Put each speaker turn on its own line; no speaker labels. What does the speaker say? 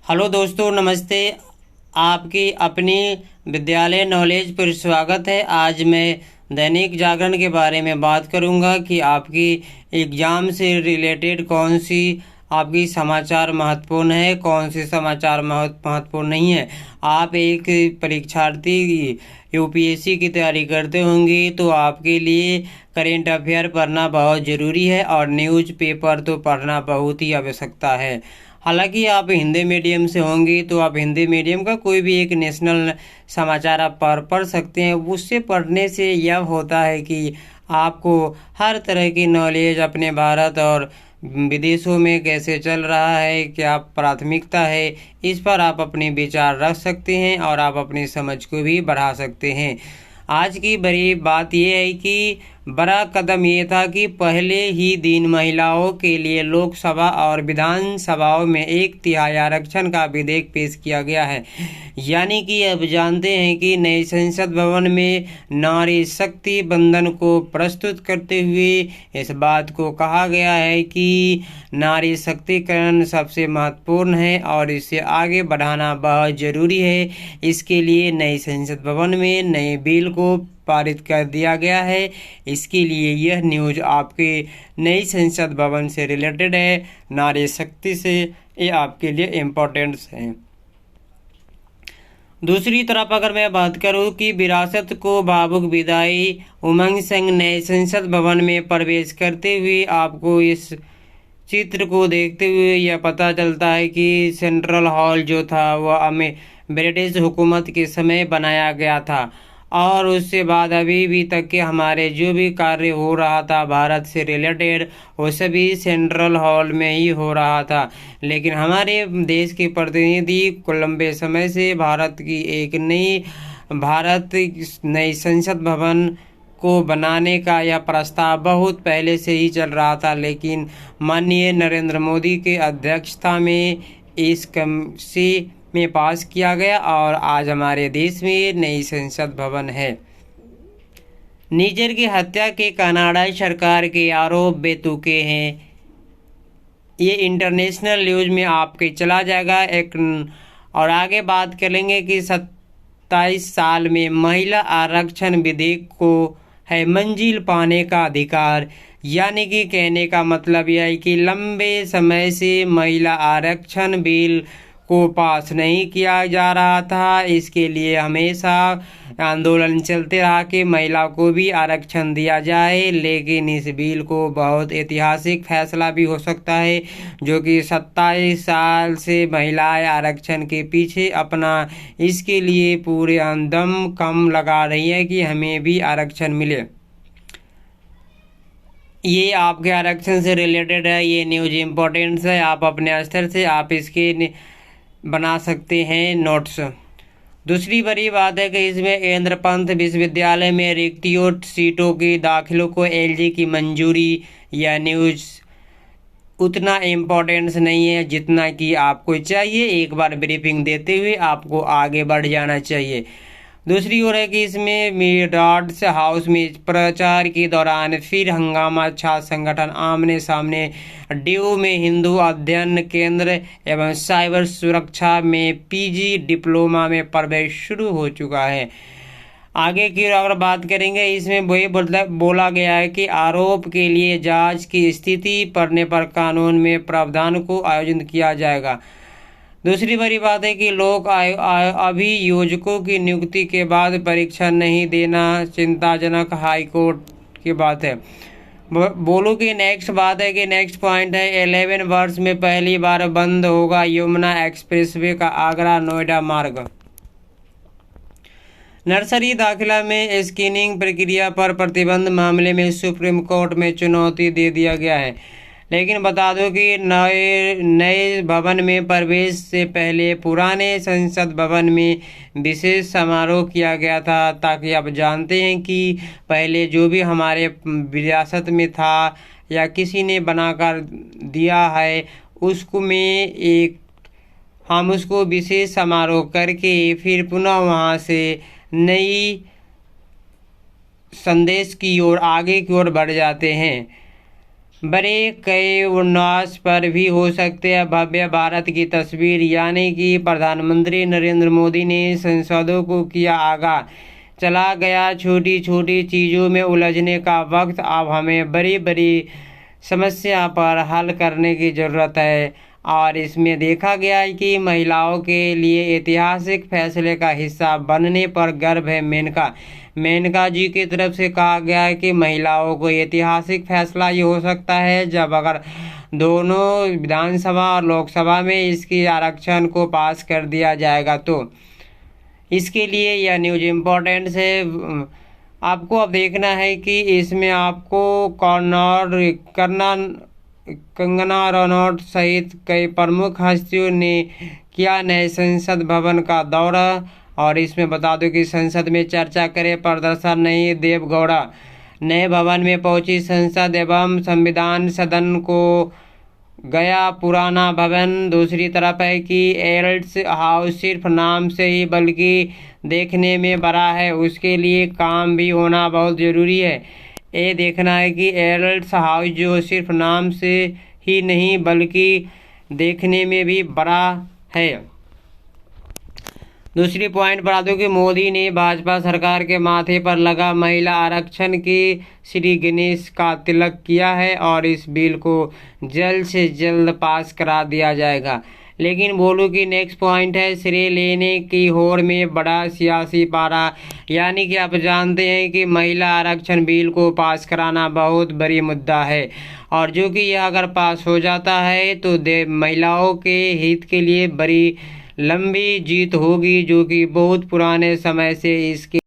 Hello दोस्तों, नमस्ते। आपकी अपनी विद्यालय नॉलेज पर स्वागत है। आज मैं दैनिक जागरण के बारे में बात करूंगा कि आपकी एग्ज़ाम से रिलेटेड कौन सी आपकी समाचार महत्वपूर्ण है, कौन से समाचार महत्वपूर्ण नहीं है। आप एक परीक्षार्थी यूपीएससी की तैयारी करते होंगे तो आपके लिए करेंट अफेयर पढ़ना बहुत ज़रूरी है और न्यूज़पेपर तो पढ़ना बहुत ही आवश्यकता है। हालांकि आप हिंदी मीडियम से होंगे तो आप हिंदी मीडियम का कोई भी एक नेशनल समाचार आप पढ़ सकते हैं। उससे पढ़ने से यह होता है कि आपको हर तरह की नॉलेज अपने भारत और विदेशों में कैसे चल रहा है, क्या प्राथमिकता है, इस पर आप अपने विचार रख सकते हैं और आप अपनी समझ को भी बढ़ा सकते हैं। आज की बड़ी बात यह है कि बड़ा कदम ये था कि पहले ही दिन महिलाओं के लिए लोकसभा और विधानसभाओं में 1/3 आरक्षण का विधेयक पेश किया गया है। यानी कि अब जानते हैं कि नए संसद भवन में नारी शक्ति बंधन को प्रस्तुत करते हुए इस बात को कहा गया है कि नारी शक्तिकरण सबसे महत्वपूर्ण है और इसे आगे बढ़ाना बहुत जरूरी है। इसके लिए नए संसद भवन में नए बिल को पारित कर दिया गया है। इसके लिए यह न्यूज़ आपके नई संसद भवन से रिलेटेड है, नारी शक्ति से, ये आपके लिए इम्पोर्टेंट है। दूसरी तरफ अगर मैं बात करूं कि विरासत को भावुक विदाई, उमंग संग नए संसद भवन में प्रवेश करते हुए आपको इस चित्र को देखते हुए यह पता चलता है कि सेंट्रल हॉल जो था वह हमें ब्रिटिश हुकूमत के समय बनाया गया था और उससे बाद अभी भी तक के हमारे जो भी कार्य हो रहा था भारत से रिलेटेड वो सभी सेंट्रल हॉल में ही हो रहा था। लेकिन हमारे देश के प्रतिनिधि को लंबे समय से भारत की एक नई संसद भवन को बनाने का यह प्रस्ताव बहुत पहले से ही चल रहा था, लेकिन माननीय नरेंद्र मोदी के अध्यक्षता में इस कमेटी में पास किया गया और आज हमारे देश में नई संसद भवन है। निजर की हत्या के कनाडाई सरकार के आरोप बेतुके हैं। ये इंटरनेशनल न्यूज़ में आपके चला जाएगा और आगे बात करेंगे कि 27 साल में महिला आरक्षण विधेयक को है मंजिल पाने का अधिकार। यानी कि कहने का मतलब यह है कि लंबे समय से महिला आरक्षण बिल को पास नहीं किया जा रहा था। इसके लिए हमेशा आंदोलन चलते रहा कि महिला को भी आरक्षण दिया जाए, लेकिन इस बिल को बहुत ऐतिहासिक फैसला भी हो सकता है, जो कि 27 साल से महिलाएं आरक्षण के पीछे अपना इसके लिए पूरे दम कम लगा रही है कि हमें भी आरक्षण मिले। ये आपके आरक्षण से रिलेटेड है, ये न्यूज इम्पोर्टेंट है। आप अपने स्तर से आप इसके बना सकते हैं नोट्स। दूसरी बड़ी बात है कि इसमें इंद्रपंत विश्वविद्यालय में रिक्तियों सीटों की दाखिलों को एलजी की मंजूरी। यह न्यूज़ उतना इम्पोर्टेंस नहीं है जितना कि आपको चाहिए। एक बार ब्रीफिंग देते हुए आपको आगे बढ़ जाना चाहिए। दूसरी ओर है कि इसमें मिराड्स हाउस में प्रचार के दौरान फिर हंगामा, छात्र संगठन आमने सामने। ड्यू में हिंदू अध्ययन केंद्र एवं साइबर सुरक्षा में पीजी डिप्लोमा में प्रवेश शुरू हो चुका है। आगे की अगर बात करेंगे, इसमें वही बोला गया है कि आरोप के लिए जांच की स्थिति पड़ने पर कानून में प्रावधान को आयोजित किया जाएगा। दूसरी बड़ी बात है कि लोक अभियोजकों की नियुक्ति के बाद परीक्षा नहीं देना चिंताजनक, हाईकोर्ट की बात है। बोलूँ कि नेक्स्ट बात है कि नेक्स्ट पॉइंट है 11 वर्ष में पहली बार बंद होगा यमुना एक्सप्रेसवे का आगरा नोएडा मार्ग। नर्सरी दाखिला में स्क्रीनिंग प्रक्रिया पर प्रतिबंध मामले में सुप्रीम कोर्ट में चुनौती दे दिया गया है, लेकिन बता दो कि नए भवन में प्रवेश से पहले पुराने संसद भवन में विशेष समारोह किया गया था, ताकि आप जानते हैं कि पहले जो भी हमारे विरासत में था या किसी ने बनाकर दिया है उसको हम उसको विशेष समारोह करके फिर पुनः वहाँ से नई संदेश की ओर आगे की ओर बढ़ जाते हैं। बड़े कई उपन्यास पर भी हो सकते हैं भव्य भारत की तस्वीर। यानी कि प्रधानमंत्री नरेंद्र मोदी ने सांसदों को किया आगाह, चला गया छोटी छोटी चीज़ों में उलझने का वक्त, अब हमें बड़ी बड़ी समस्या पर हल करने की ज़रूरत है। और इसमें देखा गया है कि महिलाओं के लिए ऐतिहासिक फैसले का हिस्सा बनने पर गर्व है। मेनका जी की तरफ से कहा गया है कि महिलाओं को ऐतिहासिक फैसला ये हो सकता है जब अगर दोनों विधानसभा और लोकसभा में इसकी आरक्षण को पास कर दिया जाएगा। तो इसके लिए यह न्यूज इम्पोर्टेंट है। आपको अब देखना है कि इसमें आपको कंगना रनौत सहित कई प्रमुख हस्तियों ने किया नए संसद भवन का दौरा। और इसमें बता दूं कि संसद में चर्चा करे प्रदर्शन नहीं, देवगौड़ा नए भवन में पहुंची संसद एवं संविधान सदन को गया पुराना भवन। दूसरी तरफ है कि एल्ड्स हाउस सिर्फ नाम से ही बल्कि देखने में बड़ा है, उसके लिए काम भी होना बहुत ज़रूरी है। ये देखना है कि एल्ड्स हाउस जो सिर्फ नाम से ही नहीं बल्कि देखने में भी बड़ा है। दूसरी पॉइंट बता दूं कि मोदी ने भाजपा सरकार के माथे पर लगा महिला आरक्षण की श्री गणेश का तिलक किया है और इस बिल को जल्द से जल्द पास करा दिया जाएगा। लेकिन बोलूं कि नेक्स्ट पॉइंट है श्रेय लेने की होड़ में बड़ा सियासी पारा। यानी कि आप जानते हैं कि महिला आरक्षण बिल को पास कराना बहुत बड़ी मुद्दा है और जो कि यह अगर पास हो जाता है तो महिलाओं के हित के लिए बड़ी लंबी जीत होगी, जो कि बहुत पुराने समय से इसके